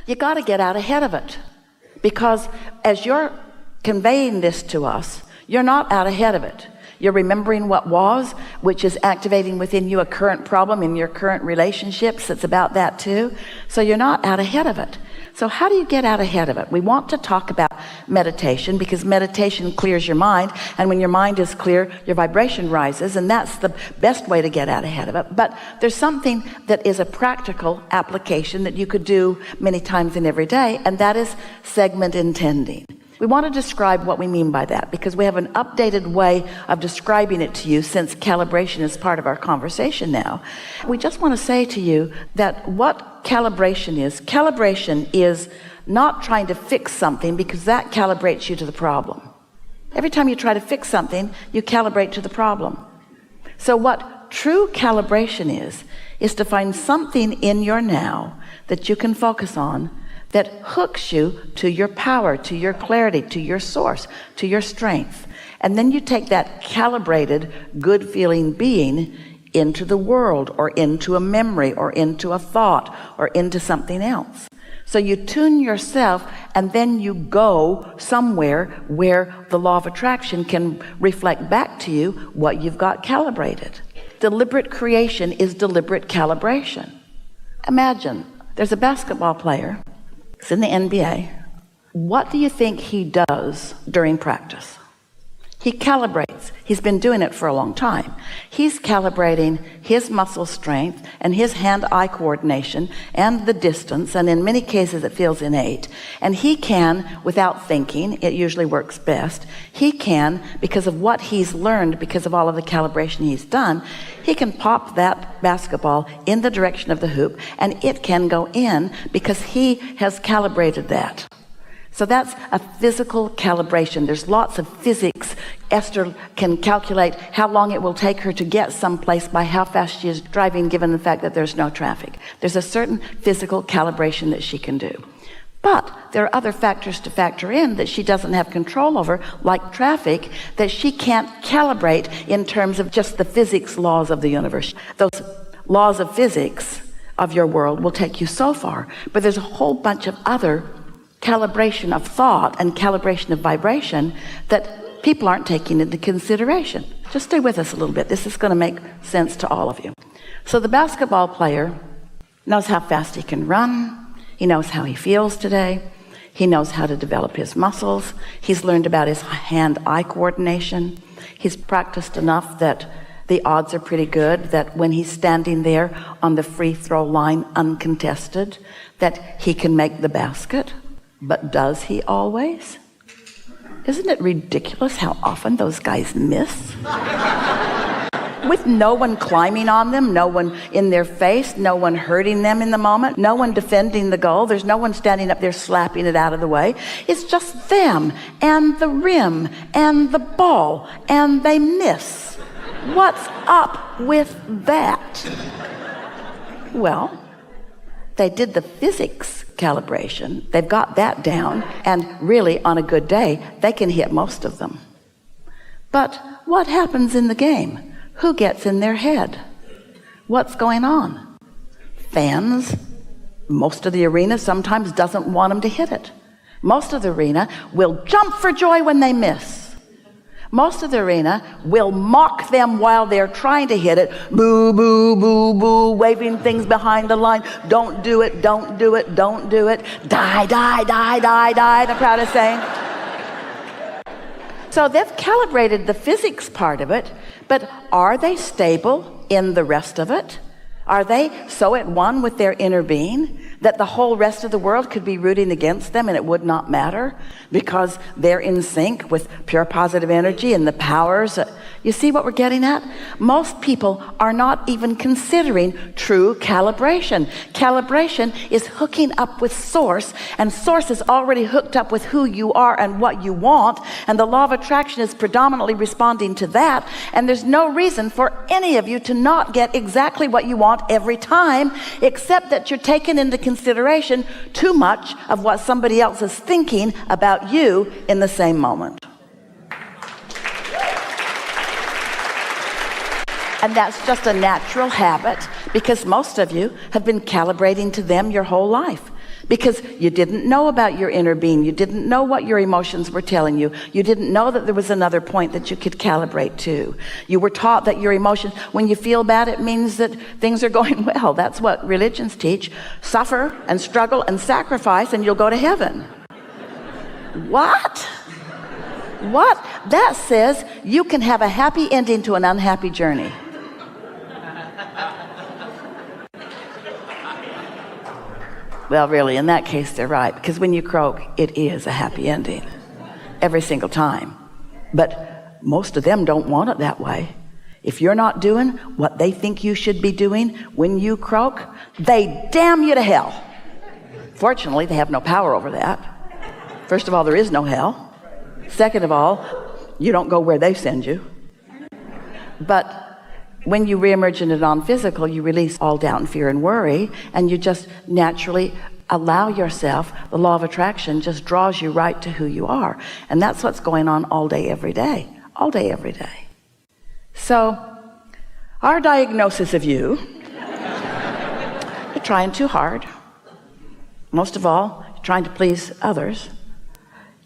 You got to get out ahead of it, because as you're conveying this to us, you're not out ahead of it. You're remembering what was, which is activating within you a current problem in your current relationships. It's about that too. So you're not out ahead of it. So how do you get out ahead of it? We want to talk about meditation, because meditation clears your mind. And when your mind is clear, your vibration rises. And that's the best way to get out ahead of it. But there's something that is a practical application that you could do many times in every day. And that is segment intending. We want to describe what we mean by that, because we have an updated way of describing it to you since calibration is part of our conversation now. We just want to say to you that what calibration is not trying to fix something, because that calibrates you to the problem. Every time you try to fix something, you calibrate to the problem. So what true calibration is to find something in your now that you can focus on that hooks you to your power, to your clarity, to your source, to your strength. And then you take that calibrated, good feeling being into the world, or into a memory, or into a thought, or into something else. So you tune yourself, and then you go somewhere where the law of attraction can reflect back to you what you've got calibrated. Deliberate creation is deliberate calibration. Imagine there's a basketball player. It's in the NBA. What do you think he does during practice? He calibrates. He's been doing it for a long time. He's calibrating his muscle strength and his hand-eye coordination and the distance, and in many cases it feels innate. And he can, without thinking, it usually works best, he can, because of what he's learned, because of all of the calibration he's done, he can pop that basketball in the direction of the hoop, and it can go in because he has calibrated that. So that's a physical calibration. There's lots of physics. Esther can calculate how long it will take her to get someplace by how fast she is driving, given the fact that there's no traffic. There's a certain physical calibration that she can do. But there are other factors to factor in that she doesn't have control over, like traffic, that she can't calibrate in terms of just the physics laws of the universe. Those laws of physics of your world will take you so far, but there's a whole bunch of other calibration of thought and calibration of vibration that people aren't taking into consideration. Just stay with us a little bit. This is going to make sense to all of you. So the basketball player knows how fast he can run. He knows how he feels today. He knows how to develop his muscles. He's learned about his hand-eye coordination. He's practiced enough that the odds are pretty good that when he's standing there on the free throw line uncontested, that he can make the basket. But does he always? Isn't it ridiculous how often those guys miss? With no one climbing on them, no one in their face, no one hurting them in the moment, no one defending the goal. There's no one standing up there slapping it out of the way. It's just them and the rim and the ball, and they miss. What's up with that? Well, they did the physics calibration. They've got that down, and really on a good day they can hit most of them. But what happens in the game? Who gets in their head? What's going on? Fans, most of the arena sometimes doesn't want them to hit it. Most of the arena will jump for joy when they miss. Most of the arena will mock them while they're trying to hit it. Boo, boo, boo, boo, waving things behind the line. Don't do it, don't do it, don't do it. Die, die, die, die, die, the crowd is saying. So they've calibrated the physics part of it, but are they stable in the rest of it? Are they so at one with their inner being that the whole rest of the world could be rooting against them and it would not matter because they're in sync with pure positive energy and the powers? You see what we're getting at? Most people are not even considering true calibration. Calibration is hooking up with source, and source is already hooked up with who you are and what you want, and the law of attraction is predominantly responding to that, and there's no reason for any of you to not get exactly what you want every time, except that you're taking into consideration too much of what somebody else is thinking about you in the same moment. And that's just a natural habit, because most of you have been calibrating to them your whole life. because you didn't know about your inner being. You didn't know what your emotions were telling you. You didn't know that there was another point that you could calibrate to. You were taught that your emotions, when you feel bad, it means that things are going well. That's what religions teach. Suffer and struggle and sacrifice and you'll go to heaven. What? What? That says you can have a happy ending to an unhappy journey. Well, really, in that case, they're right, because when you croak, it is a happy ending every single time. But most of them don't want it that way. If you're not doing what they think you should be doing when you croak, they damn you to hell. Fortunately, they have no power over that. First of all, there is no hell. Second of all, you don't go where they send you. But when you reemerge in a non-physical, you release all doubt and fear and worry, and you just naturally allow yourself, the law of attraction just draws you right to who you are. And that's what's going on all day, every day. All day, every day. So, our diagnosis of you, you're trying too hard. Most of all, you're trying to please others.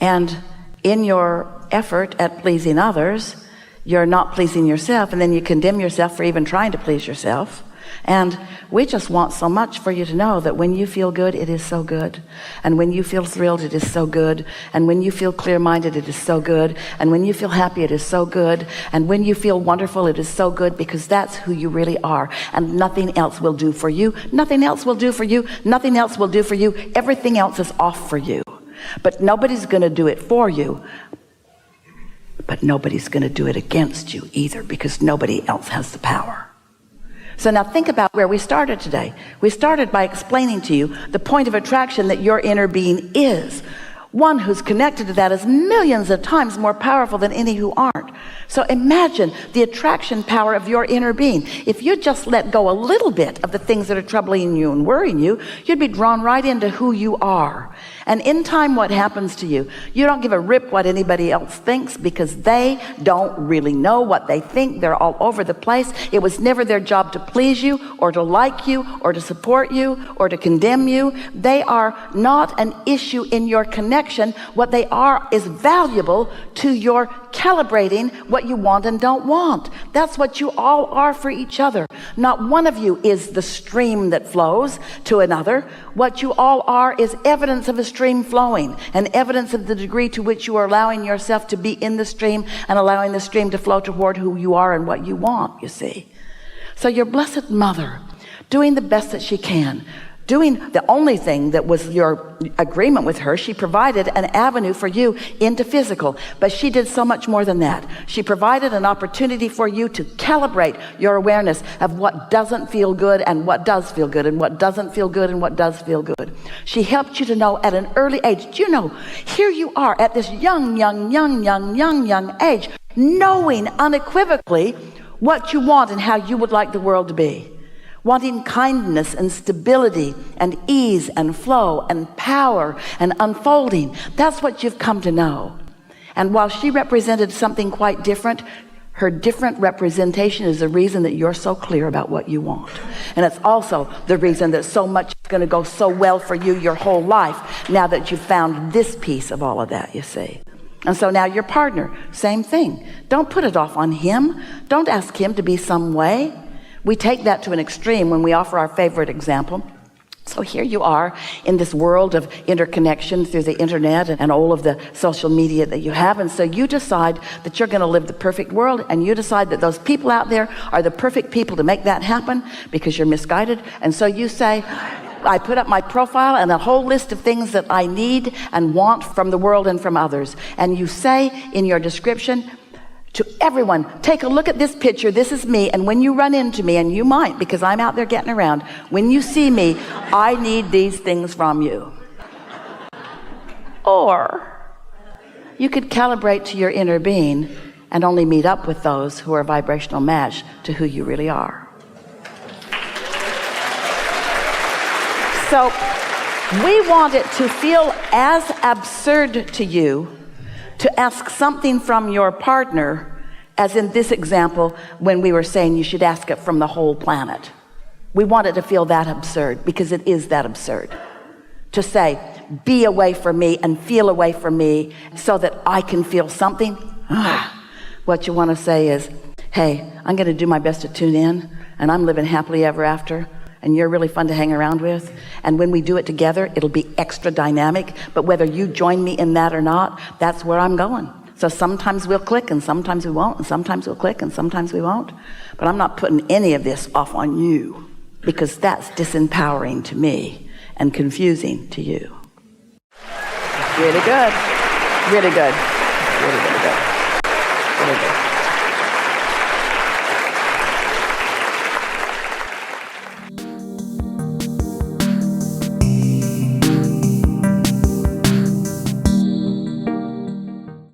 And in your effort at pleasing others, you're not pleasing yourself, and then you condemn yourself for even trying to please yourself. And we just want so much for you to know that when you feel good, it is so good. And when you feel thrilled, it is so good. And when you feel clear-minded, it is so good. And when you feel happy, it is so good. And when you feel wonderful, it is so good, because that's who you really are. And nothing else will do for you. Nothing else will do for you. Nothing else will do for you. Everything else is off for you. But nobody's going to do it for you. But nobody's going to do it against you either, because nobody else has the power. So now think about where we started today. We started by explaining to you the point of attraction that your inner being is. One who's connected to that is millions of times more powerful than any who aren't. So imagine the attraction power of your inner being. If you just let go a little bit of the things that are troubling you and worrying you, you'd be drawn right into who you are. And in time, what happens to you? You don't give a rip what anybody else thinks, because they don't really know what they think. They're all over the place. It was never their job to please you or to like you or to support you or to condemn you. They are not an issue in your connection. What they are is valuable to your calibrating what you want and don't want. That's what you all are for each other. Not one of you is the stream that flows to another. What you all are is evidence of a stream flowing, and evidence of the degree to which you are allowing yourself to be in the stream and allowing the stream to flow toward who you are and what you want, you see. So your Blessed Mother, doing the best that she can, doing the only thing that was your agreement with her, she provided an avenue for you into physical. But she did so much more than that. She provided an opportunity for you to calibrate your awareness of what doesn't feel good and what does feel good, and what doesn't feel good and what does feel good. She helped you to know at an early age. Do you know, here you are at this young age, knowing unequivocally what you want and how you would like the world to be. Wanting kindness and stability and ease and flow and power and unfolding. That's what you've come to know. And while she represented something quite different, her different representation is the reason that you're so clear about what you want. And it's also the reason that so much is going to go so well for you your whole life, now that you've found this piece of all of that, you see. And so now your partner, same thing. Don't put it off on him. Don't ask him to be some way. We take that to an extreme when we offer our favorite example. So here you are in this world of interconnection through the internet and all of the social media that you have. And so you decide that you're going to live the perfect world, and you decide that those people out there are the perfect people to make that happen, because you're misguided. And so you say, I put up my profile and a whole list of things that I need and want from the world and from others. And you say in your description to everyone, take a look at this picture, this is me, and when you run into me, and you might, because I'm out there getting around, when you see me, I need these things from you. Or you could calibrate to your inner being and only meet up with those who are a vibrational match to who you really are. So we want it to feel as absurd to you to ask something from your partner, as in this example when we were saying you should ask it from the whole planet. We want it to feel that absurd, because it is that absurd. to say, be away from me and feel away from me so that I can feel something. What you want to say is, hey, I'm going to do my best to tune in, and I'm living happily ever after, and you're really fun to hang around with. And when we do it together, it'll be extra dynamic. But whether you join me in that or not, that's where I'm going. So sometimes we'll click and sometimes we won't, and sometimes we'll click and sometimes we won't. But I'm not putting any of this off on you, because that's disempowering to me and confusing to you. Really good. Really good. Really, really good. Really good.